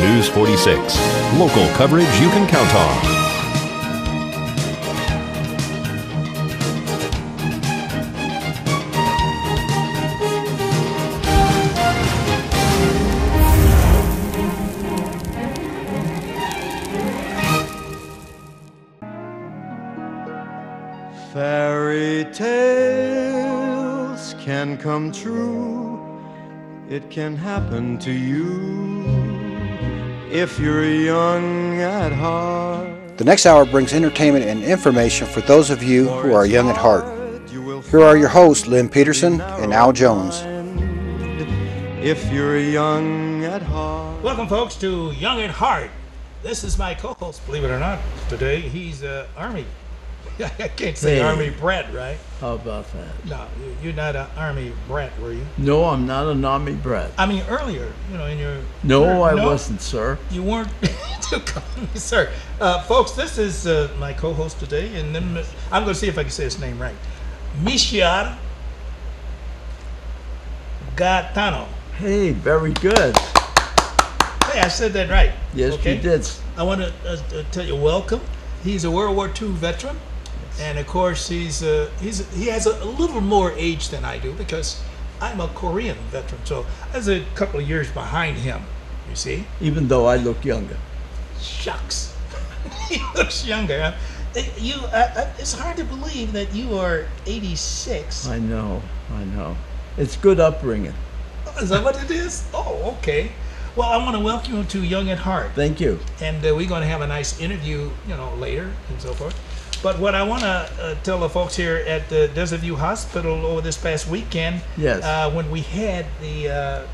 News 46. Local coverage you can count on. Fairy tales can come true. It can happen to you if you're young at heart. The next hour brings entertainment and information for those of you who are young at heart. Here are your hosts, Lynn Peterson and Al Jones. If you're young at heart. Welcome, folks, to Young at Heart. This is my co-host, believe it or not, today. He's Army. I can't say Army brat, right? How about that? No, you're not an Army brat, were you? No, I'm not an Army brat. I mean, earlier, in your... No, I wasn't, sir. You weren't to call me, sir. Folks, this is my co-host today, and then I'm going to see if I can say his name right. Michel Gaetano. Hey, very good. Hey, I said that right. Yes, okay? you did. I want to tell you welcome. He's a World War II veteran. And of course, he has a little more age than I do because I'm a Korean veteran. So I was a couple of years behind him, you see. Even though I look younger. Shucks. He looks younger. It's hard to believe that you are 86. I know. It's good upbringing. Is that what it is? Oh, okay. Well, I want to welcome you to Young at Heart. Thank you. And we're going to have a nice interview, later and so forth. But what I want to tell the folks here at the Desert View Hospital over this past weekend, yes, when we had the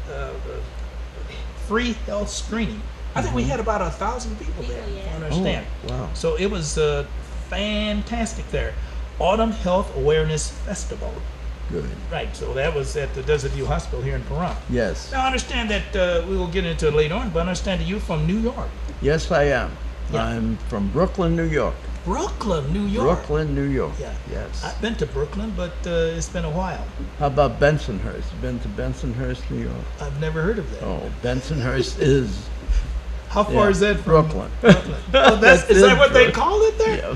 free health screening, I think we had about 1,000 people there. I understand. Oh, wow. So it was fantastic there. Autumn Health Awareness Festival. Good. Right. So that was at the Desert View Hospital here in Pahrump. Yes. Now I understand that we will get into it later on, but I understand that you're from New York. Yes, I am. Yeah. I'm from Brooklyn, New York. Brooklyn, New York. Brooklyn, New York. Yeah. Yes. I've been to Brooklyn, but it's been a while. How about Bensonhurst? You been to Bensonhurst, New York? I've never heard of that. Oh, Bensonhurst is. How far is that from Brooklyn? Brooklyn. Oh, is that what they call it there? Yeah.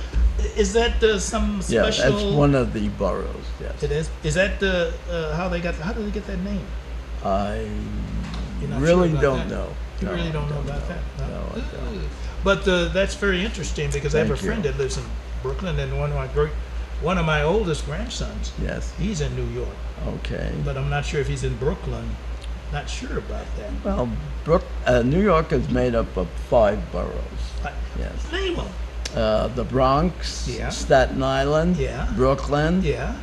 Is that some special? Yeah, that's one of the boroughs. Yes. It is. Is that how did they get that name? I sure really about don't that? know. You No, really I don't know about that? No, I don't. But that's very interesting because I have a friend that lives in Brooklyn, and one of my oldest grandsons. Yes. He's in New York. Okay. But I'm not sure if he's in Brooklyn. Not sure about that. Well, New York is made up of 5 boroughs. Yes. Name them. The Bronx, Yeah. Staten Island, Yeah. Brooklyn. Yeah.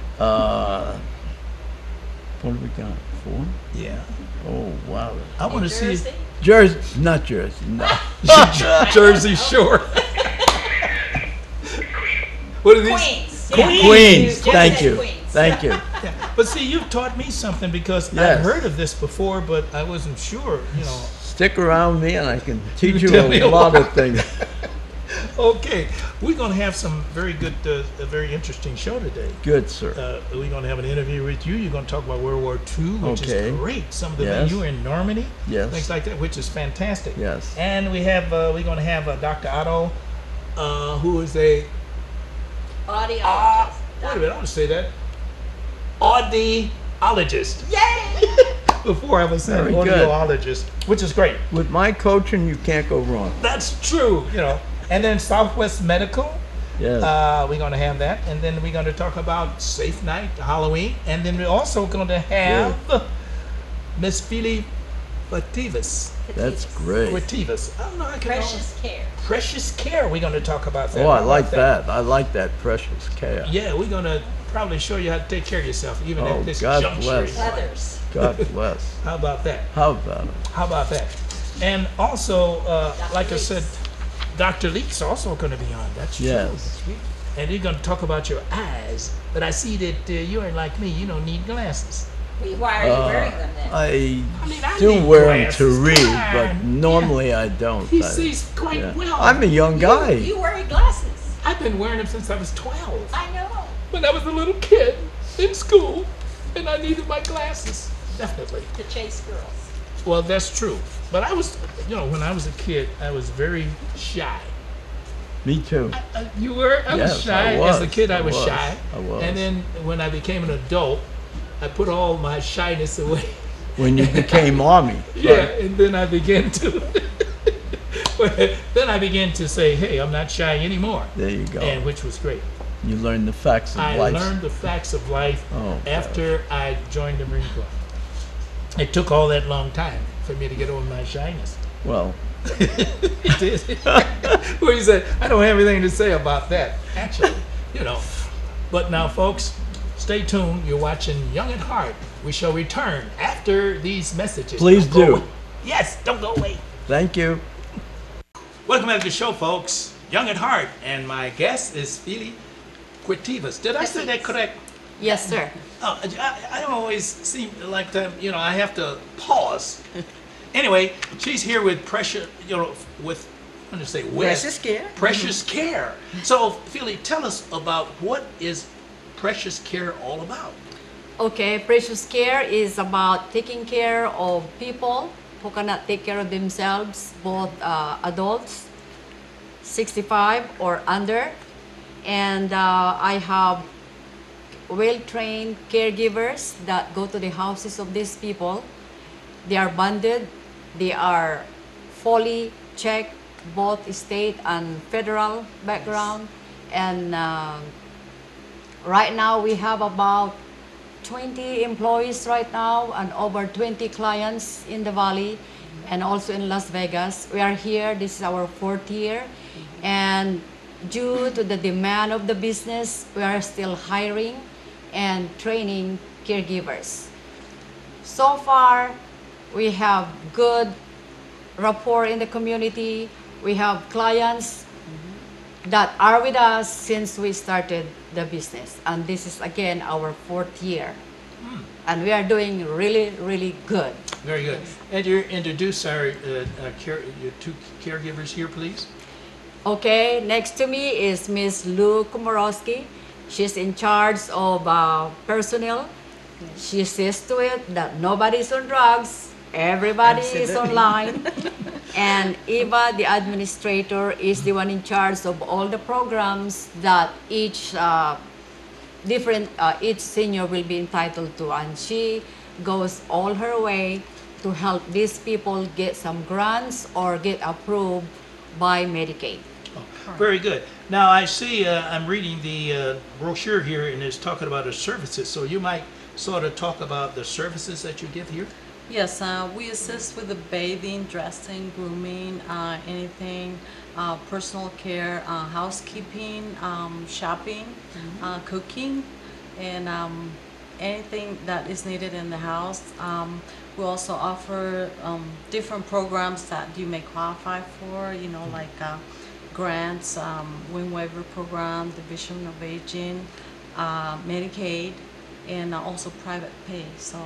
What do we got? 4? Yeah. Oh, wow. I want to see Jersey, not Jersey, no. Jersey Shore. What are these? Queens. Thank you. Queens. Thank you. Yeah. But see, you've taught me something because Yes. I've heard of this before, but I wasn't sure. Stick around me and I can teach you tell me a lot of things. Okay, we're going to have some very good, a very interesting show today. Good, sir. We're going to have an interview with you. You're going to talk about World War II, which Okay. is great. Some of the Yes. you were in Normandy, Yes. things like that, which is fantastic. Yes. And we're going to have Dr. Otto, who is a Audiologist. wait a minute, I want to say that audiologist. Yay! Before I was saying Very good. audiologist, which is great. With my coaching, you can't go wrong. That's true, And then Southwest Medical. Yes. We're going to have that, and then we're going to talk about Safe Night, Halloween, and then we're also going to have Miss Philly Fativas. That's great. Fativas. I don't know. Precious care. Precious Care. We're going to talk about that. Oh, I How like about that. I like that precious care. Yeah, we're going to probably show you how to take care of yourself, even Oh, at this God juncture. bless. Others. God bless. How about that? How about it? How about that? And also, like I Leaks. said, Dr. Leak's also going to be on. That's true. Yes. That's true. And you're going to talk about your eyes. But I see that you ain't like me. You don't need glasses. Why are you wearing them then? I I do need wear them glasses. to read, Come but on. normally I don't. He I- sees quite yeah. well. I'm a young guy. You wear glasses. I've been wearing them since I was 12. I know. When I was a little kid in school, and I needed my glasses. Definitely. To chase girls. Well, that's true. But I was, when I was a kid, I was very shy. Me too. You were? I was Yes, shy. I was. As a kid, I was I shy. was. And then when I became an adult, I put all my shyness away. When you became Army. Yeah, and then I began to say, hey, I'm not shy anymore. There you go. And which was great. You learned the facts of I life. learned the facts of life Oh, after I joined the Marine Corps. It took all that long time for me to get over my shyness. Well, It did. Where he said, I don't have anything to say about that, actually, But now, folks, stay tuned. You're watching Young at Heart. We shall return after these messages. Please Don't go do. away. Yes, don't go away. thank you. Welcome back to the show, folks. Young at Heart, and my guest is Philly Quitivas. Did I say that correct? Yes, sir. Oh, I don't always seem like to, I have to pause. Anyway, she's here with Precious, with, I'm going to say with. Precious Care. Precious Care. So, Philly, tell us about what is Precious Care all about? Okay, Precious Care is about taking care of people who cannot take care of themselves, both adults, 65 or under. And I have well-trained caregivers that go to the houses of these people. They are bonded. They are fully checked, both state and federal background. And right now we have about 20 employees right now and over 20 clients in the Valley and also in Las Vegas. We are here, this is our 4th year, and due to the demand of the business, we are still hiring and training caregivers. So far, we have good rapport in the community. We have clients that are with us since we started the business. And this is again our 4th year. And we are doing really, really good. Very good. And you introduce your 2 caregivers here, please. Okay, next to me is Miss Lou Komorowski. She's in charge of personnel. She sees to it that nobody's on drugs, everybody is online. And Eva, the administrator, is the one in charge of all the programs that each each senior will be entitled to. And she goes all her way to help these people get some grants or get approved by Medicaid. Oh, very good. Now I see I'm reading the brochure here, and it's talking about the services. So you might sort of talk about the services that you give here. Yes, we assist with the bathing, dressing, grooming, anything, personal care, housekeeping, shopping, cooking, and anything that is needed in the house. We also offer different programs that you may qualify for, like grants, wind waiver program, Division of Aging, Medicaid, and also private pay. So,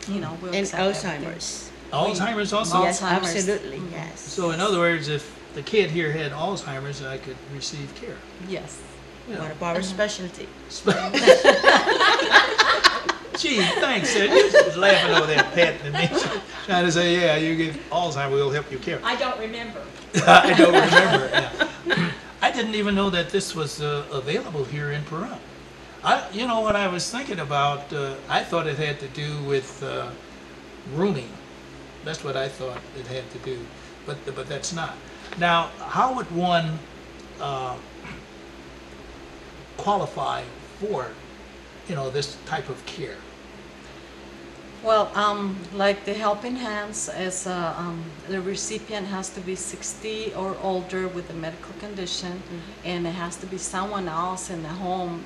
we'll And accept Alzheimer's. Alzheimer's also? Yes, Alzheimer's. absolutely, yes. So in other words, if the kid here had Alzheimer's, I could receive care. Yes. Yeah. One of our specialty. Gee, thanks. Sid. You was laughing over there, patting me, trying to say, yeah, you get Alzheimer's, we'll help you care. I don't remember. I don't remember. Yeah. I didn't even know that this was available here in Pahrump. What I was thinking about, I thought it had to do with rooming. That's what I thought it had to do, but that's not. Now, how would one qualify for, this type of care? Well, like the Helping Hands, is the recipient has to be 60 or older with a medical condition, and it has to be someone else in the home,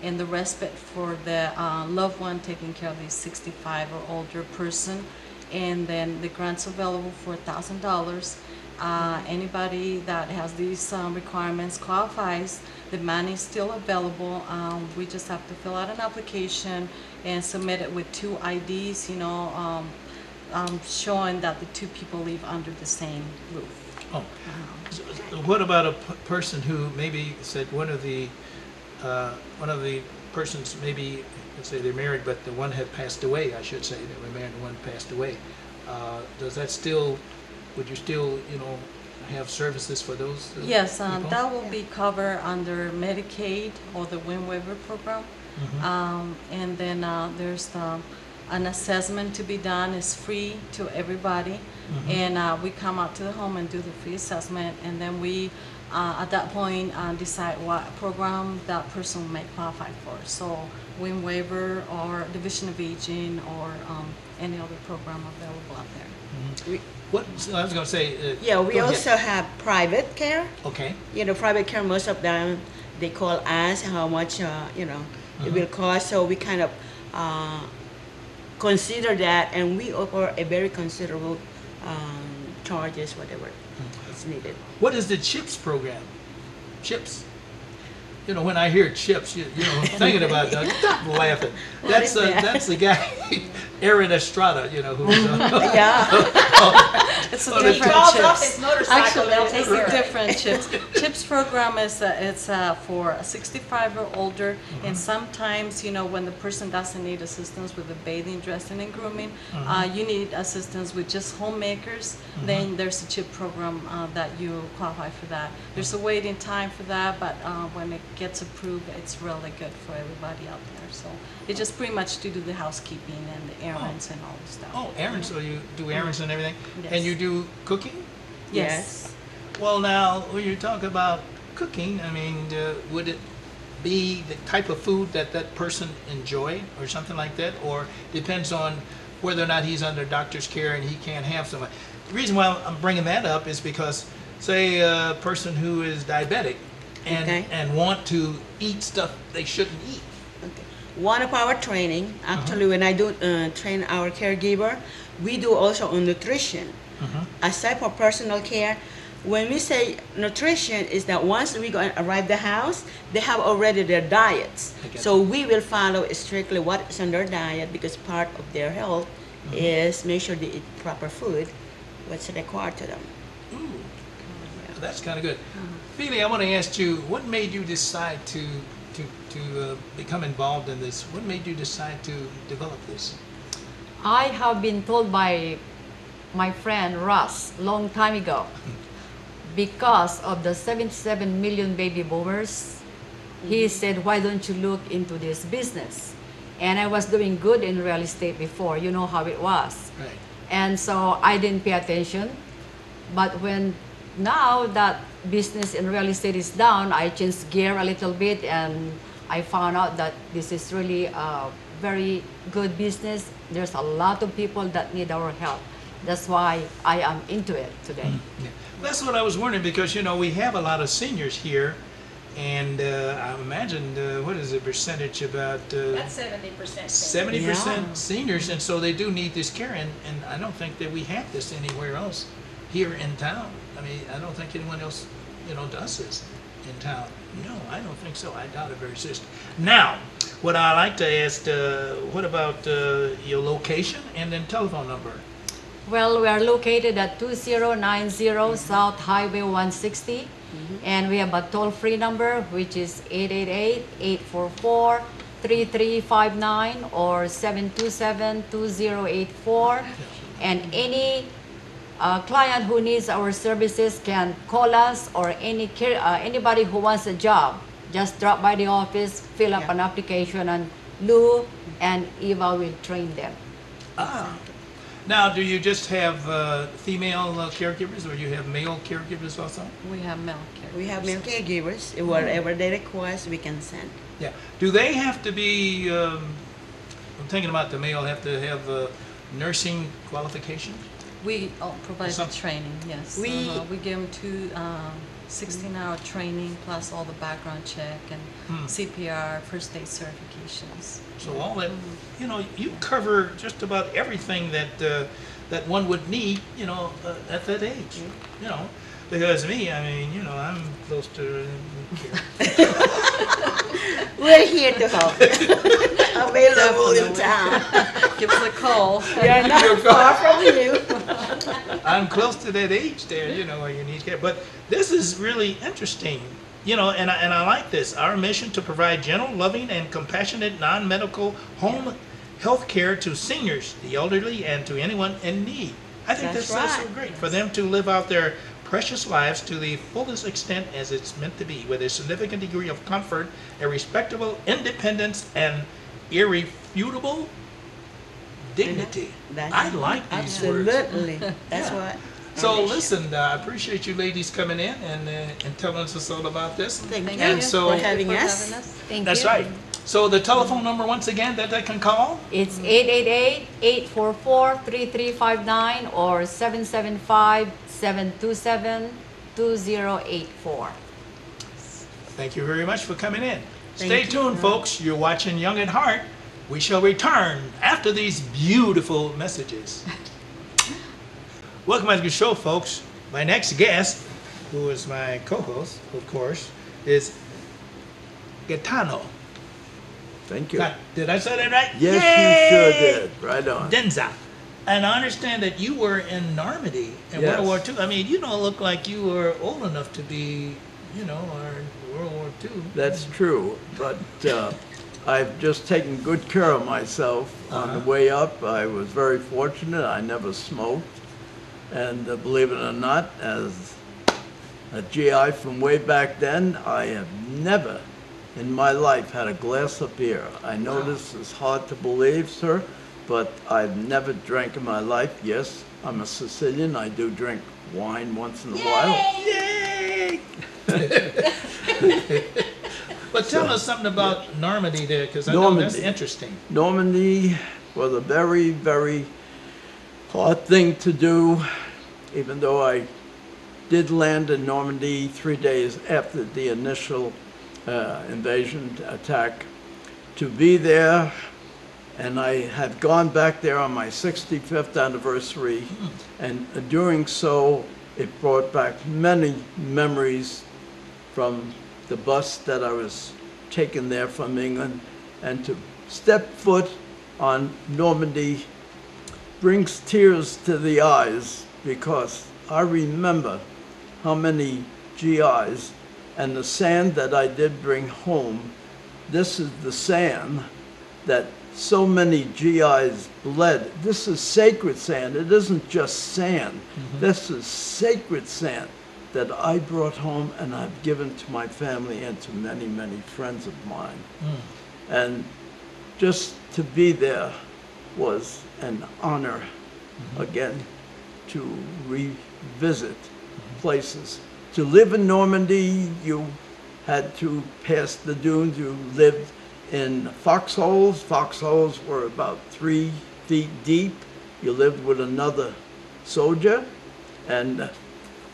in the respite for the loved one taking care of the 65 or older person. And then the grant's available for $1,000. Anybody that has these requirements qualifies. The money is still available. We just have to fill out an application and submit it with 2 IDs, showing that the 2 people live under the same roof. Oh, so what about a person who maybe said one of the persons, maybe let's say they're married, but the one had passed away. I should say they were married and one passed away. Does that still, would you still, have services for those Yes, people? that will be covered under Medicaid or the Wind Waiver program. And then there's an assessment to be done. It's free to everybody. And we come out to the home and do the free assessment. And then we, at that point, decide what program that person may qualify for. So Wind Waiver or Division of Aging or any other program available out there. What, I was going to say... Yeah, we go ahead. also have private care. Okay. Private care, most of them, they call us how much, it will cost. So we kind of consider that, and we offer a very considerable charges, whatever is needed. What is the CHIPS program? CHIPS. When I hear CHIPS, thinking about that, stop laughing. That's the guy, Aaron Estrada, who's... It's a Oh, different Falls off CHIPS. his motorcycle, they'll take It's care a of it. different CHIPS. CHIPS program is it's for 65 or older, and sometimes when the person doesn't need assistance with the bathing, dressing, and grooming, you need assistance with just homemakers. Then there's a CHIP program that you qualify for that. There's a waiting time for that, but when it gets approved, it's really good for everybody out there. So it's just pretty much to do the housekeeping and the errands and all the stuff. Oh, errands, so you do errands and everything? Yes. And you do cooking? Yes. Well, now, when you talk about cooking, I mean, would it be the type of food that that person enjoyed or something like that? Or depends on whether or not he's under doctor's care and he can't have some. The reason why I'm bringing that up is because, say, a person who is diabetic and want to eat stuff they shouldn't eat. Okay. One of our training, actually, when I do train our caregiver, we do also on nutrition. Aside from personal care, when we say nutrition, is that once we go and arrive the house, they have already their diets. So we will follow strictly what is on their diet, because part of their health is make sure they eat proper food, what's required to them. Ooh, that's kind of good. Feely, I want to ask you, what made you decide to become involved in this? What made you decide to develop this? I have been told by my friend Russ long time ago, because of the 77 million baby boomers, he said, why don't you look into this business? And I was doing good in real estate before, you know how it was. Right. And so I didn't pay attention. But when now that business in real estate is down, I changed gear a little bit, and I found out that this is really a very good business. There's a lot of people that need our help. That's why I am into it today. Yeah. That's what I was wondering, because we have a lot of seniors here, and I imagine what is the percentage, about That's 70%. 70% seniors, and so they do need this care, and I don't think that we have this anywhere else here in town. I mean, I don't think anyone else does this in town. No, I don't think so. I doubt it very seriously. Now, what I like to ask, what about your location and then telephone number? Well, we are located at 2090 South Highway 160, and we have a toll-free number, which is 888-844-3359 or 727-2084. And any client who needs our services can call us, or anybody who wants a job, just drop by the office, fill up an application, and Lou and Eva will train them. Now, do you just have female caregivers, or you have male caregivers also? We have male caregivers. We have male caregivers. Whatever they request, we can send. Yeah. Do they have to be, I'm thinking about the male, have to have nursing qualifications? We provide the training, yes. We give them 2 16-hour training, plus all the background check and CPR, first aid certifications. So all that, you cover just about everything that that one would need, at that age. Because me, I mean, I'm close to We're here to help. Available in town. Give us a call. We are not far from you. I'm close to that age there, where you need care. But this is really interesting, and I like this. Our mission to provide gentle, loving, and compassionate non-medical home health care to seniors, the elderly, and to anyone in need. I think That's that's so right. great for them to live out their precious lives to the fullest extent as it's meant to be, with a significant degree of comfort, a respectable independence, and irrefutable dignity. I like these words. Absolutely. That's Yeah. what. So ambition. listen, I appreciate you ladies coming in and telling us all about this. Thank you And so- for having For us. having us. Thank That's you. right. So the telephone number once again that they can call? It's 888-844-3359 or 775-727-2084. Thank you very much for coming in. Thank Stay you. tuned, folks. You're watching Young at Heart. We shall return after these beautiful messages. Welcome back to the show, folks. My next guest, who is my co-host, of course, is Gaetano. Thank you. Did I say that right? Yes, Yay! you sure did. Right on. Denza. And I understand that you were in Normandy in Yes. World War II. I mean, you don't look like you were old enough to be, in World War II. That's true, but I've just taken good care of myself on the way up. I was very fortunate. I never smoked. And believe it or not, as a GI from way back then, I have never in my life had a glass of beer. I know this is hard to believe, sir, but I've never drank in my life. Yes, I'm a Sicilian. I do drink wine once in a while. Yay! But tell us something about Normandy there, because I know that's Normandy. interesting. Normandy was a very, very hard thing to do, even though I did land in Normandy 3 days after the initial invasion attack. To be there, and I had gone back there on my 65th anniversary, and doing so, it brought back many memories from the bus that I was taken there from England, and to step foot on Normandy brings tears to the eyes, because I remember how many GIs and the sand that I did bring home. This is the sand that so many GIs bled. This is sacred sand. It isn't just sand. This is sacred sand that I brought home and I've given to my family and to many, many friends of mine. And just to be there was an honor again, to revisit places. To live in Normandy, you had to pass the dunes. You lived in foxholes. Foxholes were about 3 feet deep. You lived with another soldier, and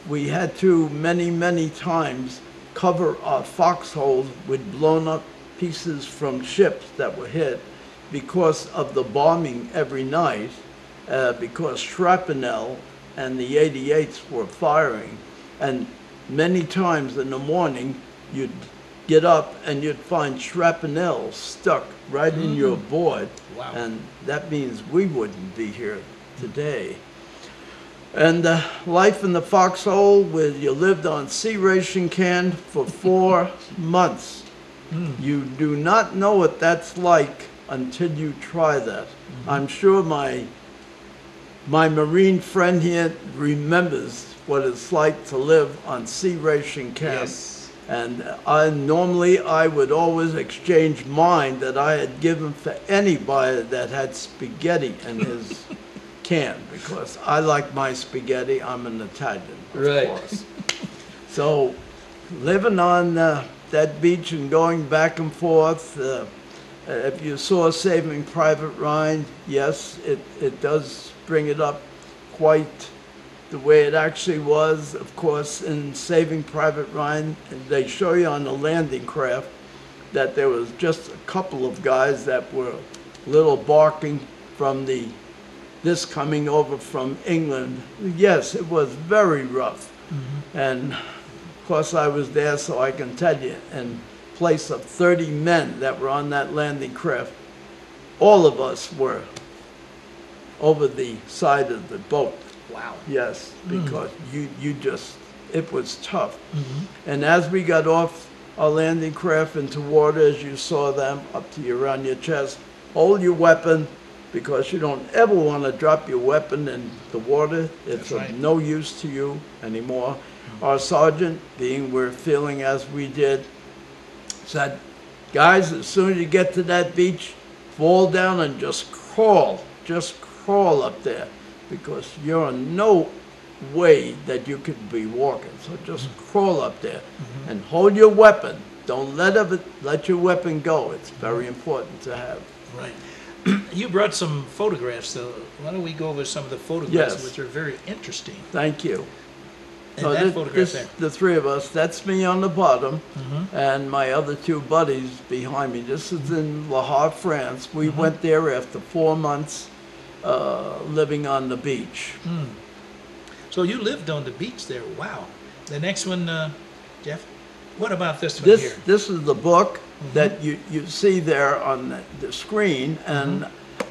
we had to many, many times cover our foxholes with blown up pieces from ships that were hit because of the bombing every night, because shrapnel and the 88s were firing. And many times in the morning, you'd get up and you'd find shrapnel stuck right in your board. Wow. And that means we wouldn't be here today. And life in the foxhole, where you lived on sea ration can for 4 months. You do not know what that's like until you try that. I'm sure my Marine friend here remembers what it's like to live on sea ration cans. Yes. And normally I would always exchange mine that I had given for anybody that had spaghetti in his can, because I like my spaghetti. I'm an Italian, of course. So living on that beach and going back and forth, if you saw Saving Private Ryan, yes, it does bring it up quite the way it actually was. Of course, in Saving Private Ryan, they show you on the landing craft that there was just a couple of guys that were a little barking from this coming over from England. Yes, it was very rough. And of course I was there, so I can tell you, in place of 30 men that were on that landing craft, all of us were over the side of the boat. Wow. Yes, because you just, it was tough. And as we got off our landing craft into water, as you saw them up to around your chest, hold your weapon, because you don't ever want to drop your weapon in the water. It's That's right. of no use to you anymore. Our sergeant, being we're feeling as we did, said, guys, as soon as you get to that beach, fall down and just crawl up there, because you're in no way that you could be walking. So just crawl up there and hold your weapon. Don't let your weapon go. It's very important to have. Right. You brought some photographs, so why don't we go over some of the photographs, Yes. which are very interesting. Thank you. And So that photograph there. the three of us, that's me on the bottom, and my other two buddies behind me. This is in Le Havre, France. We went there after 4 months living on the beach. So you lived on the beach there. Wow. The next one, Jeff, what about this one here? This is the book that you see there on the screen, and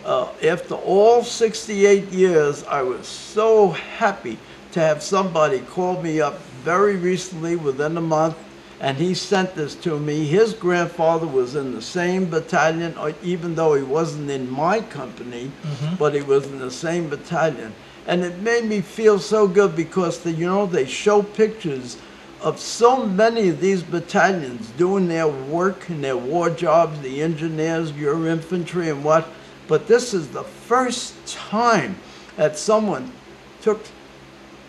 after all 68 years, I was so happy to have somebody call me up very recently, within a month, and he sent this to me. His grandfather was in the same battalion, even though he wasn't in my company, but he was in the same battalion. And it made me feel so good, because they show pictures of so many of these battalions doing their work and their war jobs, the engineers, your infantry and what. But this is the first time that someone took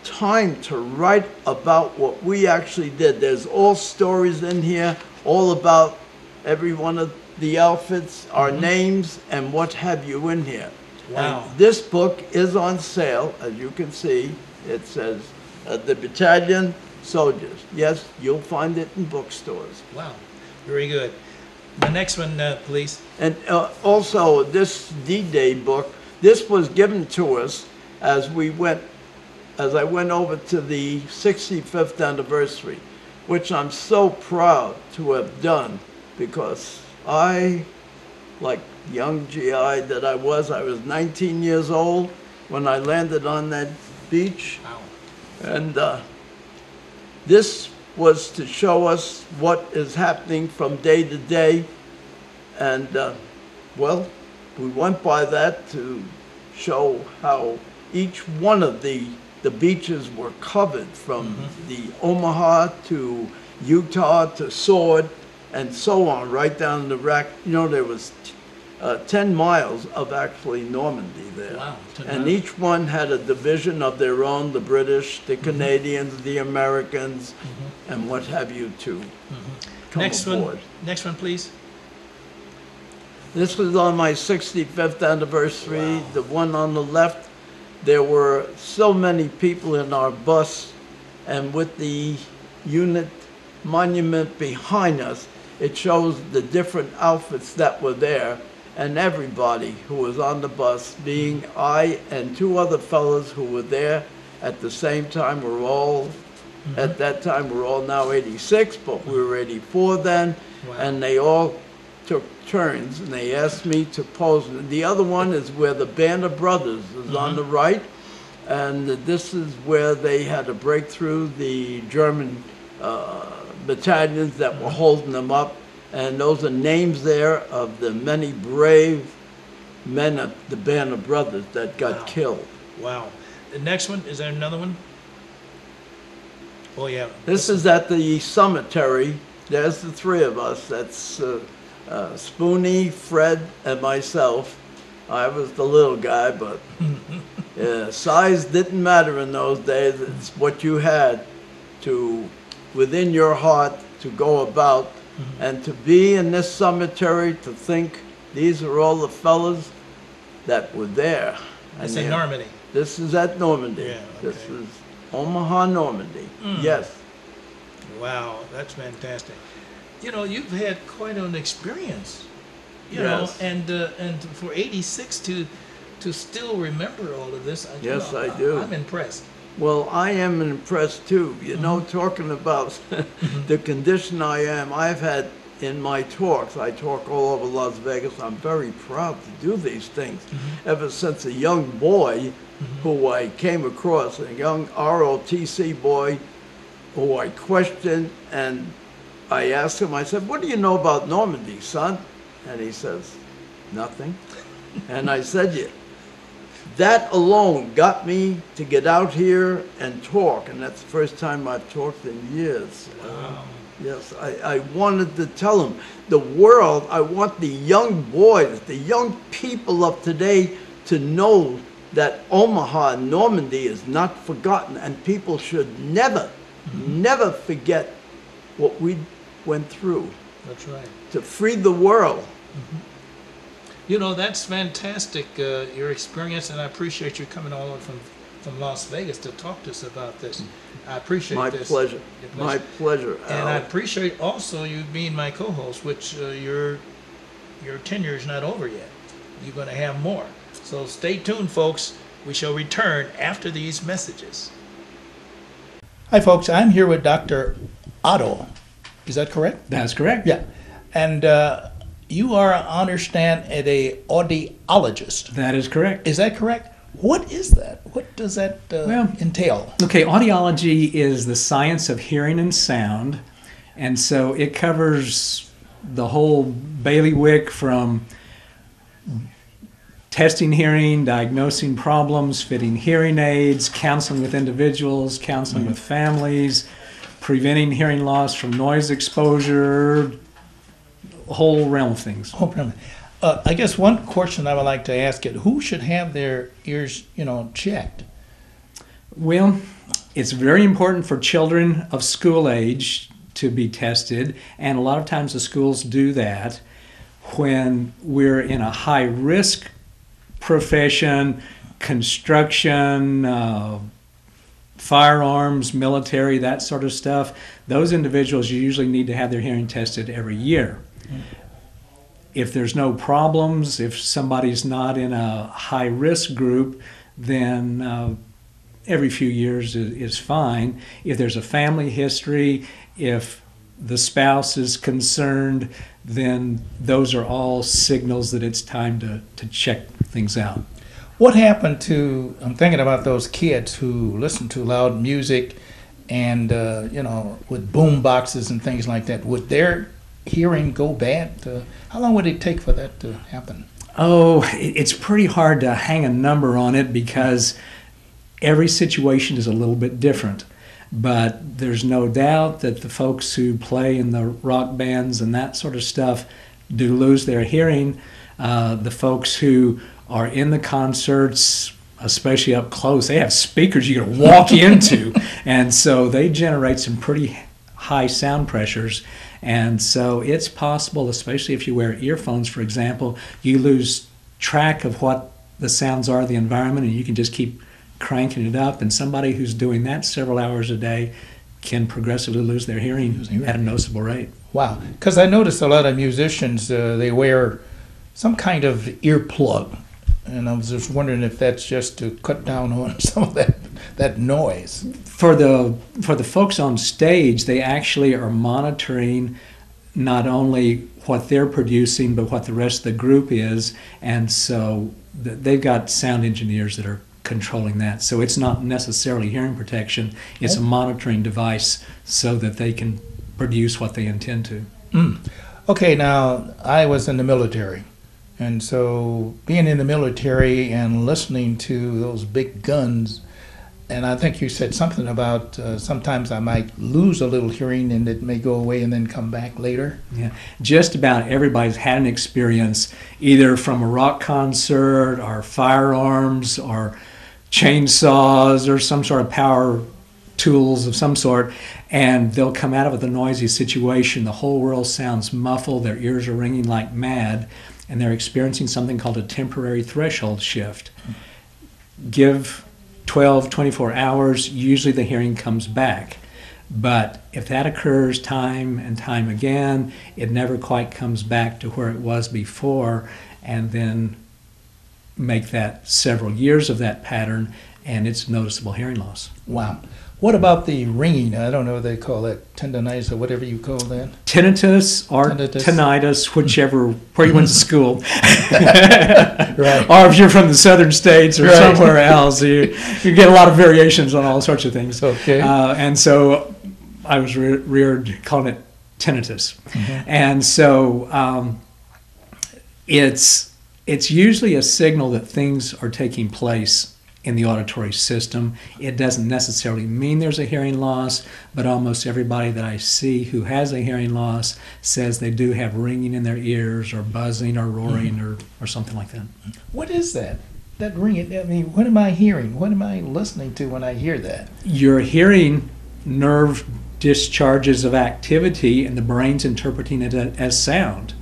time to write about what we actually did. There's all stories in here, all about every one of the outfits, our names, and what have you in here. Wow. And this book is on sale, as you can see. It says the battalion soldiers. Yes, you'll find it in bookstores. Wow. Very good. The next one, please. And also, this D-Day book, this was given to us as I went over to the 65th anniversary, which I'm so proud to have done, because I, like young GI that I was 19 years old when I landed on that beach. Wow. And this was to show us what is happening from day to day. And, well, we went by that to show how each one of the beaches were covered, from the Omaha to Utah to Sword and so on, right down the rack. There was 10 miles of actually Normandy there. Wow. And each one had a division of their own, the British, the Canadians, the Americans, and what have you, to come aboard. Next one, please. This was on my 65th anniversary. Wow. The one on the left, there were so many people in our bus, and with the unit monument behind us, it shows the different outfits that were there, and everybody who was on the bus, being I and two other fellows who were there at the same time. We're all, at that time, we're all now 86, but we were 84 then, and they all took turns, and they asked me to pose. The other one is where the Band of Brothers is on the right, and this is where they had to break through the German battalions that were holding them up, and those are names there of the many brave men of the Band of Brothers that got killed. Wow. The next one, is there another one? Oh, yeah. This is at the cemetery. There's the three of us. That's Spoonie, Fred, and myself. I was the little guy, but size didn't matter in those days. It's what you had to, within your heart, to go about, and to be in this cemetery, to think these are all the fellas that were there. It's in Normandy. This is at Normandy. Yeah, okay. This is Omaha, Normandy. Yes. Wow, that's fantastic. You've had quite an experience. Yes. And for 86 to still remember all of this. Yes, I do. I'm impressed. Well, I am impressed too. Talking about the condition I am, I've had in my talks, I talk all over Las Vegas, I'm very proud to do these things. Ever since a young boy who I came across, a young ROTC boy who I questioned, and I asked him, I said, what do you know about Normandy, son? And he says, nothing. And I said, yeah, that alone got me to get out here and talk, and that's the first time I've talked in years. Yes, I wanted to tell them, the world, I want the young boys, the young people of today to know that Omaha and Normandy is not forgotten, and people should never, never forget what we went through. That's right. To free the world. You know, that's fantastic, your experience, and I appreciate you coming all the way from Las Vegas to talk to us about this. I appreciate My this. pleasure. My pleasure. And I appreciate also you being my co-host, which your tenure is not over yet. You're going to have more. So stay tuned, folks. We shall return after these messages. Hi, folks. I'm here with Dr. Otto. Is that correct? That's correct. Yeah. And you are, I understand, an audiologist. That is correct. Is that correct? What is that? What does that entail? Okay, audiology is the science of hearing and sound, and so it covers the whole bailiwick from testing hearing, diagnosing problems, fitting hearing aids, counseling with individuals, counseling with families, preventing hearing loss from noise exposure, a whole realm of things. Whole realm. I guess one question I would like to ask it: who should have their ears, checked? Well, it's very important for children of school age to be tested, and a lot of times the schools do that. When we're in a high-risk profession, construction, firearms, military, that sort of stuff, those individuals usually need to have their hearing tested every year. If there's no problems, if somebody's not in a high-risk group, then every few years is fine. If there's a family history, if the spouse is concerned, then those are all signals that it's time to check things out. What happened to, I'm thinking about those kids who listen to loud music and, with boom boxes and things like that. Would their hearing go bad? How long would it take for that to happen? Oh, it's pretty hard to hang a number on it because every situation is a little bit different. But there's no doubt that the folks who play in the rock bands and that sort of stuff do lose their hearing. The folks who are in the concerts, especially up close, they have speakers you're going to walk into. And so they generate some pretty high sound pressures. And so it's possible, especially if you wear earphones, for example, you lose track of what the sounds are of the environment, and you can just keep cranking it up. And somebody who's doing that several hours a day can progressively lose their hearing at a noticeable rate. Wow. Because I noticed a lot of musicians, they wear some kind of earplug. And I was just wondering if that's just to cut down on some of that noise. For the folks on stage, they actually are monitoring not only what they're producing, but what the rest of the group is. And so they've got sound engineers that are controlling that. So it's not necessarily hearing protection. It's a monitoring device so that they can produce what they intend to. Okay, now, I was in the military. And so being in the military and listening to those big guns, and I think you said something about sometimes I might lose a little hearing and it may go away and then come back later. Yeah, just about everybody's had an experience either from a rock concert or firearms or chainsaws or some sort of power tools of some sort, and they'll come out of a noisy situation. The whole world sounds muffled, their ears are ringing like mad, and they're experiencing something called a temporary threshold shift. Give 12, 24 hours, usually the hearing comes back. But if that occurs time and time again, it never quite comes back to where it was before, and then make that several years of that pattern, and it's noticeable hearing loss. Wow. What about the ringing? I don't know what they call that, tendonitis or whatever you call that. Tinnitus or tinnitus, whichever, where you went to school. Right. Or if you're from the southern states or somewhere else, you get a lot of variations on all sorts of things. Okay. And so I was reared calling it tinnitus. And so it's It's usually a signal that things are taking place in the auditory system. It doesn't necessarily mean there's a hearing loss, but almost everybody that I see who has a hearing loss says they do have ringing in their ears or buzzing or roaring or something like that. What is that? That ringing, I mean, what am I hearing? What am I listening to when I hear that? You're hearing nerve discharges of activity, and the brain's interpreting it as sound.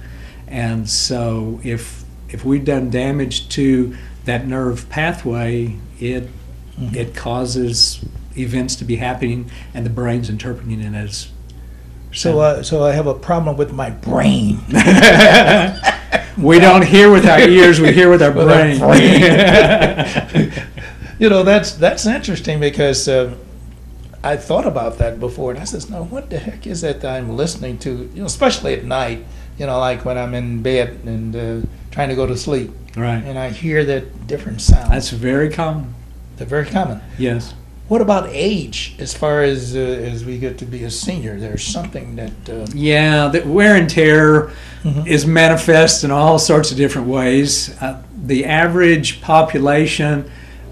And so if we've done damage to that nerve pathway, it causes events to be happening, and the brain's interpreting it as sound. So I have a problem with my brain. We don't hear with our ears, we hear with our brain. You know, that's interesting, because I thought about that before, and I says, no, what the heck is that I'm listening to, you know, especially at night, you know, like when I'm in bed and trying to go to sleep. Right. And I hear that different sounds. That's very common. They're very common. Yes. What about age? As far as we get to be a senior, there's something that... Yeah, the wear and tear is manifest in all sorts of different ways. The average population,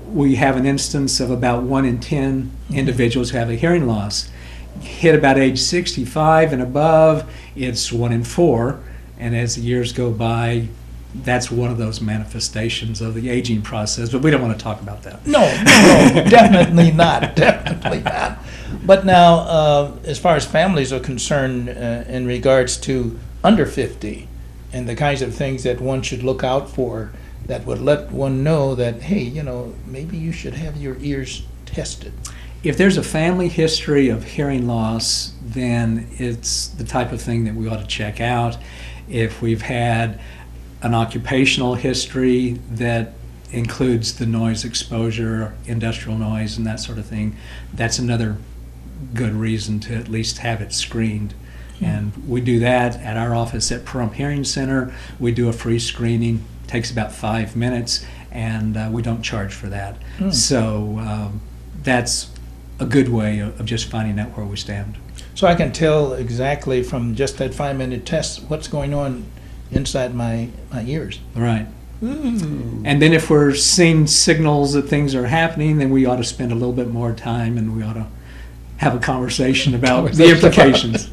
we have an instance of about 1 in 10 individuals who have a hearing loss. Hit about age 65 and above, it's 1 in 4. And as the years go by, that's one of those manifestations of the aging process, but we don't want to talk about that. No, definitely not, definitely not. But now, as far as families are concerned, in regards to under 50, and the kinds of things that one should look out for, that would let one know that, hey, you know, maybe you should have your ears tested. If there's a family history of hearing loss, then it's the type of thing that we ought to check out. If we've had an occupational history that includes the noise exposure, industrial noise, and that sort of thing, that's another good reason to at least have it screened. And we do that at our office at Pahrump Hearing Center. We do a free screening, takes about 5 minutes, and we don't charge for that. So that's a good way of just finding out where we stand. So I can tell exactly from just that 5-minute test what's going on inside my ears. Right. And then if we're seeing signals that things are happening, then we ought to spend a little bit more time, and we ought to have a conversation about the implications.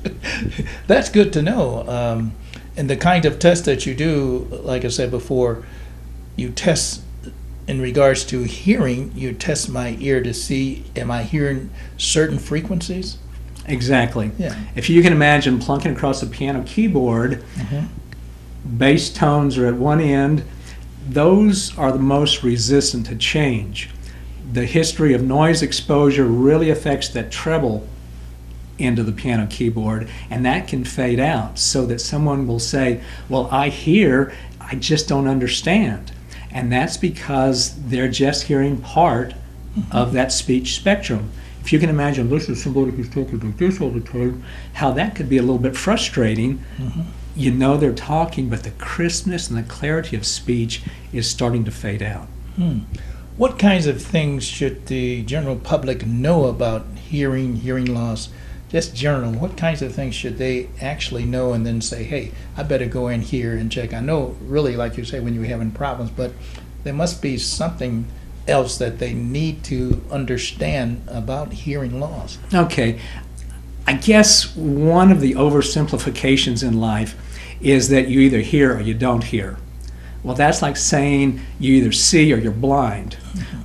That's good to know. And the kind of test that you do, like I said before, you test in regards to hearing, you test my ear to see, am I hearing certain frequencies? Exactly. Yeah. If you can imagine plunking across a piano keyboard, bass tones are at one end. Those are the most resistant to change. The history of noise exposure really affects that treble end of the piano keyboard, and that can fade out so that someone will say, well, I hear, I just don't understand. And that's because they're just hearing part of that speech spectrum. If you can imagine, this is somebody who's talking like this all the time, how that could be a little bit frustrating. You know they're talking, but the crispness and the clarity of speech is starting to fade out. What kinds of things should the general public know about hearing, hearing loss? Just general, what kinds of things should they actually know and then say, hey, I better go in here and check? I know, really, like you say, when you're having problems, but there must be something else that they need to understand about hearing loss. Okay. I guess one of the oversimplifications in life is that you either hear or you don't hear. Well, that's like saying you either see or you're blind.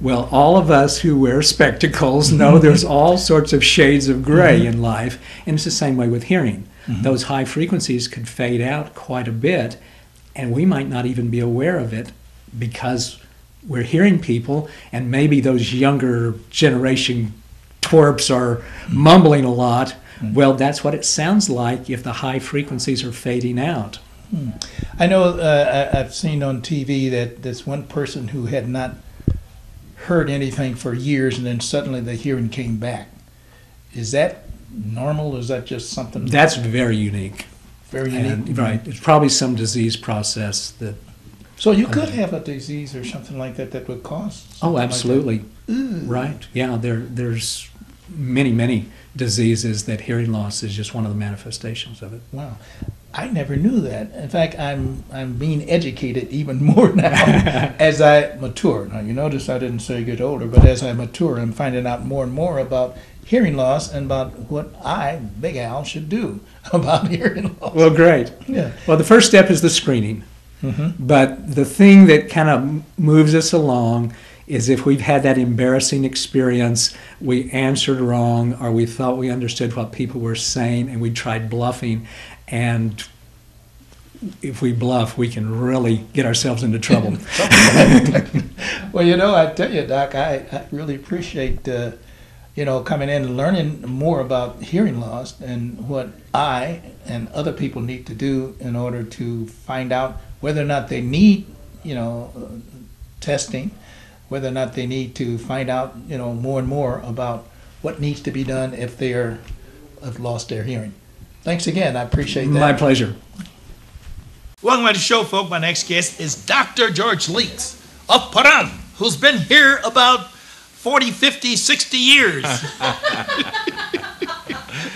Well, all of us who wear spectacles know there's all sorts of shades of gray in life, and it's the same way with hearing. Those high frequencies could fade out quite a bit, and we might not even be aware of it because we're hearing people, and maybe those younger generation twerps are mumbling a lot. Well, that's what it sounds like if the high frequencies are fading out. I know I've seen on TV that there's one person who had not heard anything for years, and then suddenly the hearing came back. Is that normal, or is that just something? That's very unique. Very unique? Right. It's probably some disease process that... So you could have a disease or something like that that would cause... Oh, absolutely. Right. Yeah, there's many, many diseases that hearing loss is just one of the manifestations of it. Wow. I never knew that. In fact, I'm being educated even more now as I mature. Now, you notice I didn't say get older, but as I mature, I'm finding out more and more about hearing loss and about what I, Big Al, should do about hearing loss. Well, great. Yeah. Well, the first step is the screening. But the thing that kind of moves us along is if we've had that embarrassing experience, we answered wrong, or we thought we understood what people were saying, and we tried bluffing. And if we bluff, we can really get ourselves into trouble. Well, you know, I tell you, Doc, I really appreciate, you know, coming in and learning more about hearing loss and what I and other people need to do in order to find out whether or not they need, you know, testing, whether or not they need to find out, you know, more and more about what needs to be done if they have lost their hearing. Thanks again. I appreciate that. My pleasure. Welcome to the show, folks. My next guest is Dr. George Leaks of Paran, who's been here about 40, 50, 60 years.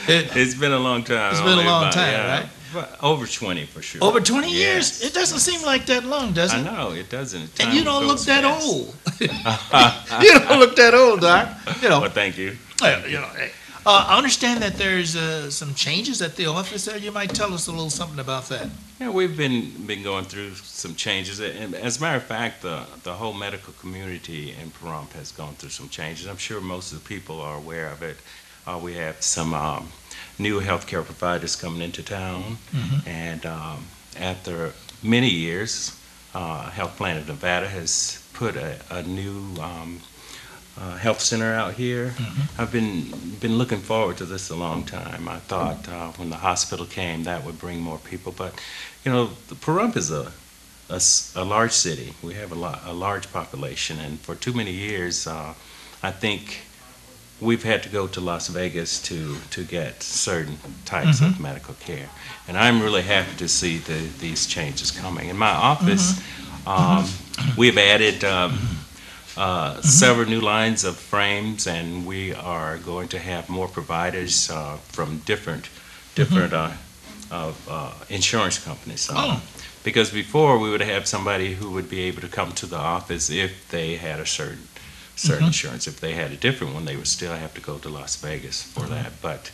It's been a long time. It's been a long time, right? Over 20 for sure. Over 20 Yes. years? It doesn't seem like that long, does it? I know, it doesn't. And you don't look goes that fast. old. You don't look that old, Doc. You know. Well, thank you. You know, hey. I understand that there's some changes at the office there. You might tell us a little something about that. Yeah, we've been going through some changes. And as a matter of fact, the whole medical community in Pahrump has gone through some changes. I'm sure most of the people are aware of it. We have some new healthcare providers coming into town. And after many years, Health Plan of Nevada has put a new health center out here. I've been looking forward to this a long time. I thought when the hospital came that would bring more people, but you know, Pahrump is a large city. We have a large population, and for too many years, I think we've had to go to Las Vegas to get certain types of medical care. And I'm really happy to see these changes coming. In my office, we've added several new lines of frames, and we are going to have more providers from different insurance companies. Because before we would have somebody who would be able to come to the office if they had a certain insurance. If they had a different one, they would still have to go to Las Vegas for that. But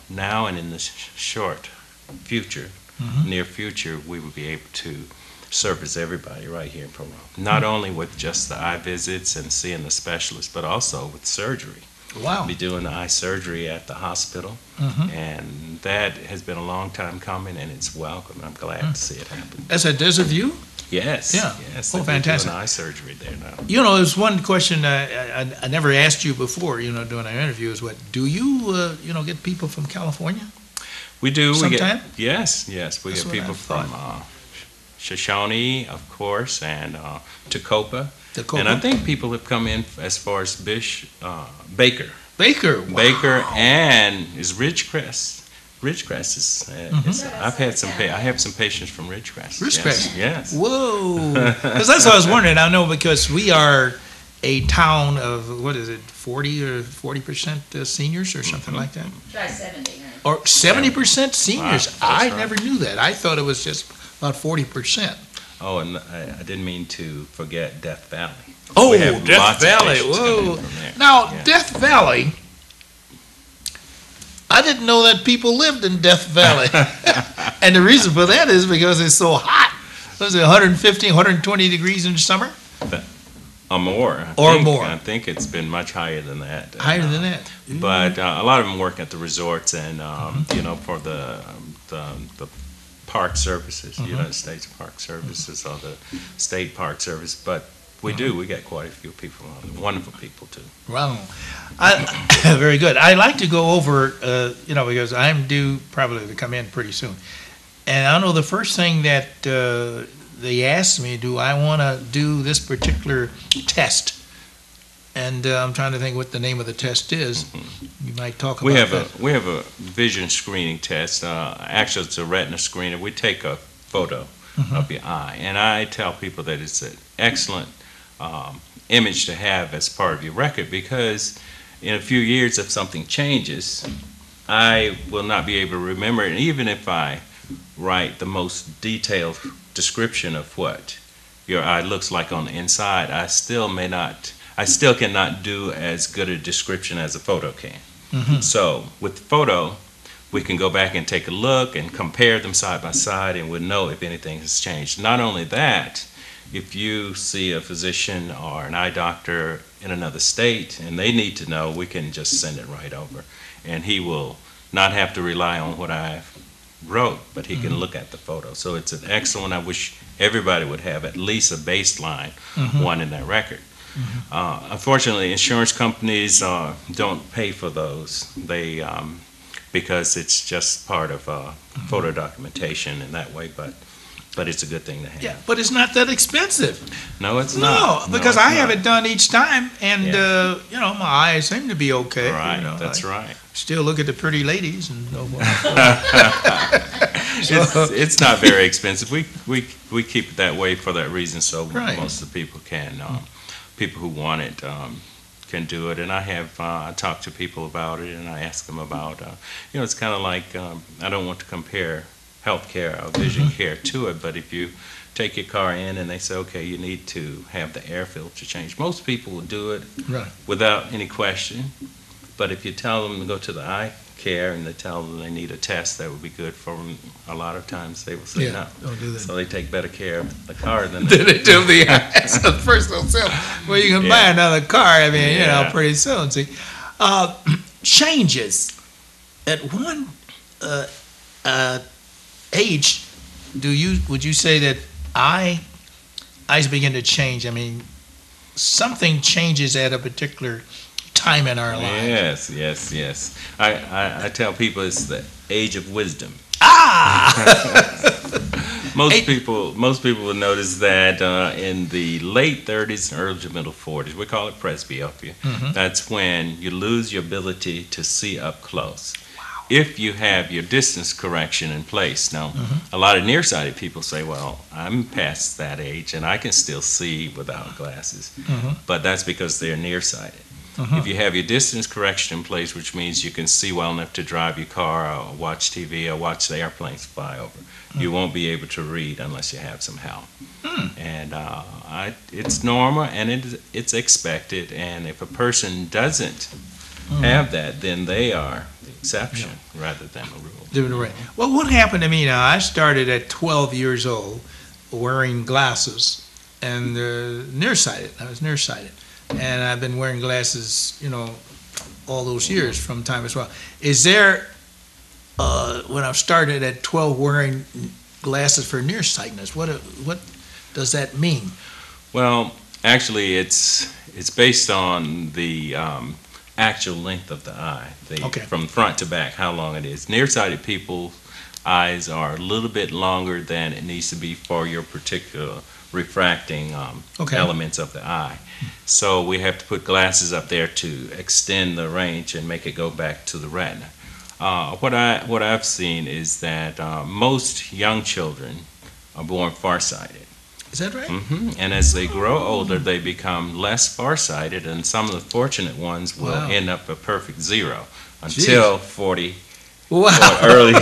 now and in the short future, near future, we will be able to service everybody right here in Pahrump. Not only with just the eye visits and seeing the specialist, but also with surgery. Wow. We'll be doing the eye surgery at the hospital, and that has been a long time coming, and it's welcome. I'm glad to see it happen. That's at Desert View? Yes. Yeah. Yes. Oh, they're fantastic. doing eye surgery there now. You know, there's one question I never asked you before, you know, during our interview is what, do you, you know, get people from California? We do. Sometime? Yes. We That's get what people I thought. from Shoshone, of course, and Tacoma. Tacoma. And I think people have come in as far as Baker. Baker. Wow. Baker and is Ridgecrest. Ridgecrest is. I have some patients from Ridgecrest. Ridgecrest. Yes. Whoa. Because that's what I was wondering. I know because we are a town of, what is it, 40 or 40% seniors or something like that? Try 70. Or 70% seniors. Wow, I that's right. never knew that. I thought it was just about 40%. Oh, and I didn't mean to forget Death Valley. Oh, We have Death lots of Valley. patients coming Whoa. from there. Now, Yeah. Death Valley, I didn't know that people lived in Death Valley. And the reason for that is because it's so hot. Was it 150, 120 degrees in the summer? Or more. I think it's been much higher than that. Higher than that. But a lot of them work at the resorts and, you know, for the park services, United States Park Services or the State Park Service. But we get quite a few people, wonderful people too. Wow. Very good. I like to go over, you know, because I'm due probably to come in pretty soon. And I know the first thing that they asked me, do I want to do this particular test? And I'm trying to think what the name of the test is. You might talk about that. We have a vision screening test. Actually, it's a retina screener. We take a photo of your eye, and I tell people that it's an excellent image to have as part of your record because in a few years, if something changes, I will not be able to remember it. And even if I write the most detailed description of what your eye looks like on the inside, I still cannot do as good a description as a photo can. So with the photo, we can go back and take a look and compare them side by side, and we'll know if anything has changed. Not only that, if you see a physician or an eye doctor in another state and they need to know, we can just send it right over. And he will not have to rely on what I wrote, but he can look at the photo. So it's an excellent, I wish everybody would have at least a baseline one in their record. Unfortunately, insurance companies don't pay for those. They because it's just part of photo documentation in that way, but it's a good thing to have. Yeah, but it's not that expensive. No, it's not. No, because it's I have not. it done each time, and you know, my eyes seem to be okay. Right, you know, that's right. Still look at the pretty ladies and so forth. It's not very expensive. We keep it that way for that reason, so Right. most of the people can. People who want it can do it, and I have I talk to people about it, and I ask them about. You know, it's kind of like I don't want to compare healthcare or vision care to it, but if you take your car in and they say, okay, you need to have the air filter changed, most people will do it Right. without any question. But if you tell them to go to the eye care and they tell them they need a test that would be good for them, a lot of times they will say Yeah, no. don't do that. So they take better care of the car than Did it do the eyes? First they'll sell. Well, you can buy another car. I mean, you know, Yeah. pretty soon. See, changes at one age. Would you say that eyes begin to change? I mean, something changes at a particular time in our lives. Yes. I tell people it's the age of wisdom. Most people will notice that in the late 30s and early to middle 40s, we call it presbyopia. That's when you lose your ability to see up close. If you have your distance correction in place. Now, a lot of nearsighted people say, well, I'm past that age and I can still see without glasses. But that's because they're nearsighted. If you have your distance correction in place, which means you can see well enough to drive your car or watch TV or watch the airplanes fly over, you won't be able to read unless you have some help. And it's normal and it's expected. And if a person doesn't have that, then they are the exception rather than the rule. Well, what happened to me now, I started at 12 years old wearing glasses and nearsighted. I was nearsighted. And I've been wearing glasses, you know, all those years from time as well. Is there, when I started at 12 wearing glasses for nearsightedness, what does that mean? Well, actually, it's based on the actual length of the eye, from front to back, how long it is. Nearsighted people's eyes are a little bit longer than it needs to be for your particular refracting elements of the eye. So we have to put glasses up there to extend the range and make it go back to the retina. What I've seen is that most young children are born farsighted. Is that right? And as they grow older, they become less farsighted, and some of the fortunate ones will end up a perfect zero until 40. Or early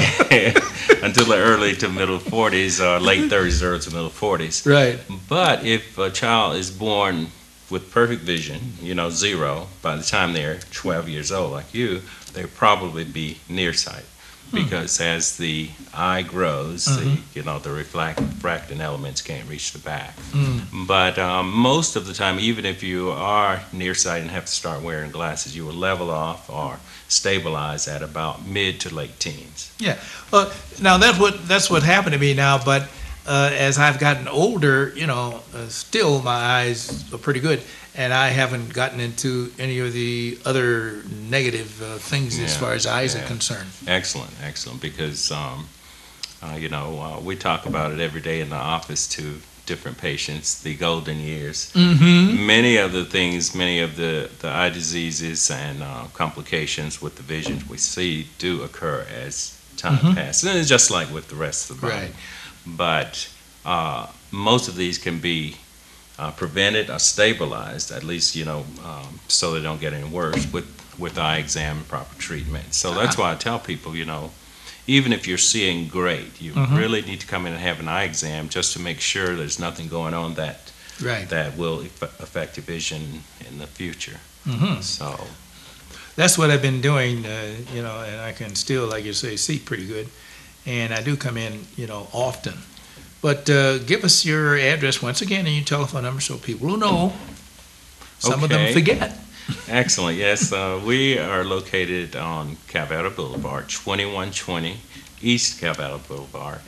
until the early to middle 40s or late 30s, early to middle 40s. Right. But if a child is born with perfect vision, you know, zero, by the time they're 12 years old, like you, they'll probably be nearsighted. Because as the eye grows, the refracting elements can't reach the back. But most of the time, even if you are nearsighted and have to start wearing glasses, you will level off or stabilize at about mid to late teens. Yeah. Well, now that's what happened to me now. But as I've gotten older, you know, still my eyes are pretty good, and I haven't gotten into any of the other negative things as far as eyes are concerned. Excellent, because we talk about it every day in the office to different patients, the golden years. Many of the eye diseases and complications with the vision we see do occur as time passes. And it's just like with the rest of the body. But most of these can be prevented or stabilized, at least, so they don't get any worse, with with eye exam and proper treatment. So that's why I tell people, you know, even if you're seeing great, you really need to come in and have an eye exam just to make sure there's nothing going on that will affect your vision in the future. So that's what I've been doing, you know, and I can still, like you say, see pretty good. And I do come in, you know, often. But give us your address once again and your telephone number so people will know. Some of them forget. Excellent. Yes, we are located on Calvert Boulevard, 2120 East Calvert Boulevard,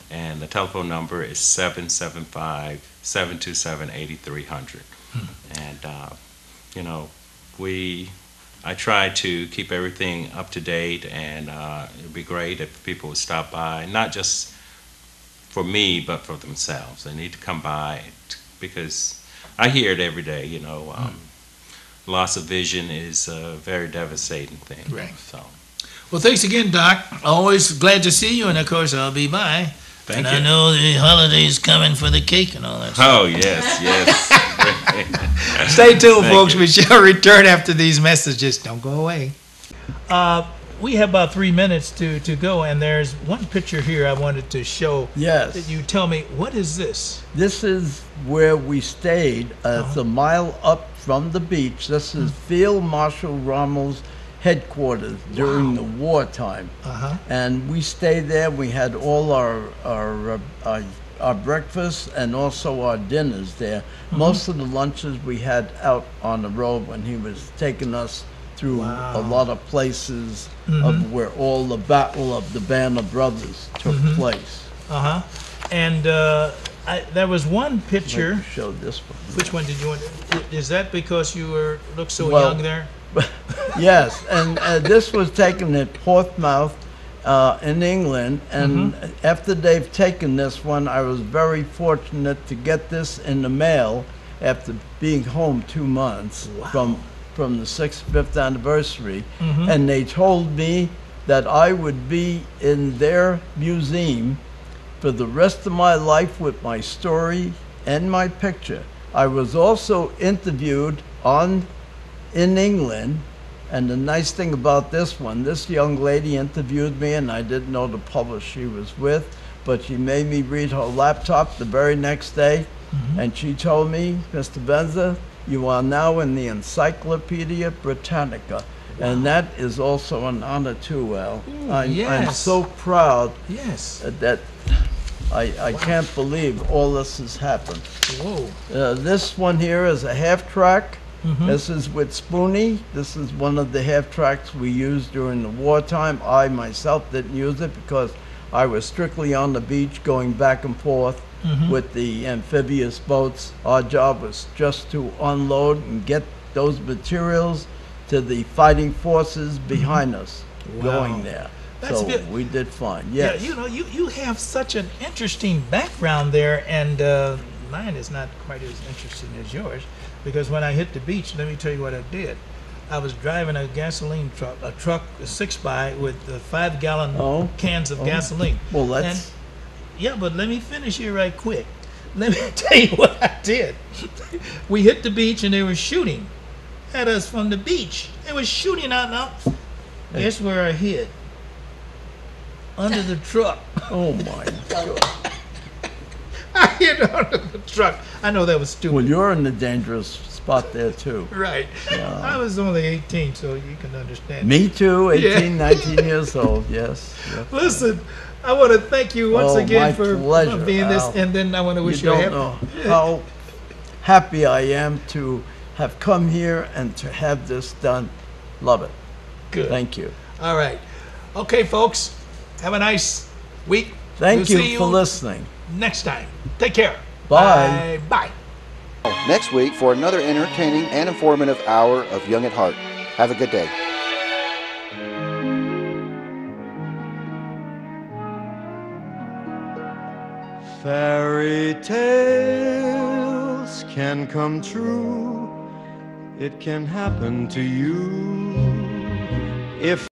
and the telephone number is 775-727-8300. And you know, I try to keep everything up to date, and it'd be great if people would stop by, not just for me, but for themselves. They need to come by because I hear it every day, you know. Loss of vision is a very devastating thing. Right. So, well, thanks again, Doc. Always glad to see you, and of course I'll be by. Thank and you. I know the holiday's coming for the cake and all that stuff. Oh, yes, yes. Stay tuned, Thank folks. you. We shall return after these messages. Don't go away. We have about 3 minutes to go, and there's one picture here I wanted to show. Yes. That you tell me, what is this? This is where we stayed. It's a mile up from the beach. This is Field Marshal Rommel's headquarters during the wartime. And we stayed there. We had all our breakfast and also our dinners there. Most of the lunches we had out on the road when he was taking us through a lot of places of where all the Battle of the Band of Brothers took place. And there was one picture. I'd like to show this one. Which one did you want? Is that because you looked so Well, young there? Yes, and this was taken at Portsmouth in England, and after they've taken this one, I was very fortunate to get this in the mail after being home 2 months from the 65th anniversary, and they told me that I would be in their museum for the rest of my life with my story and my picture. I was also interviewed in England, and the nice thing about this one, this young lady interviewed me, and I didn't know the publisher she was with, but she made me read her laptop the very next day, and she told me, Mr. Benza, you are now in the Encyclopedia Britannica. And that is also an honor too, Al. I'm so proud that I can't believe all this has happened. Whoa. This one here is a half track. This is with Spoonie. This is one of the half tracks we used during the wartime. I myself didn't use it because I was strictly on the beach going back and forth with the amphibious boats. Our job was just to unload and get those materials to the fighting forces behind us going there. So we did fine. Yes. Yeah, you know, you have such an interesting background there, and mine is not quite as interesting as yours, because when I hit the beach, let me tell you what I did. I was driving a gasoline truck, a 6x with 5-gallon cans of gasoline. Well, that's... Yeah, but let me finish here right quick. Let me tell you what I did. We hit the beach and they were shooting at us from the beach. They were shooting out now. Guess where I hid? Under the truck. Oh my God. I hid under the truck. I know that was stupid. Well, you're in the dangerous spot there too. Right. I was only 18, so you can understand. Me too, 18, 19 years old, yes. Listen, I want to thank you once again for being this, Al. and then I want to wish you a happy... know how happy I am to have come here and to have this done. Love it. Good. Thank you. All right. Okay, folks, have a nice week. Thank you for listening. Next time. Take care. Bye. Bye. Next week for another entertaining and informative hour of Young at Heart. Have a good day. Fairy tales can come true. It can happen to you if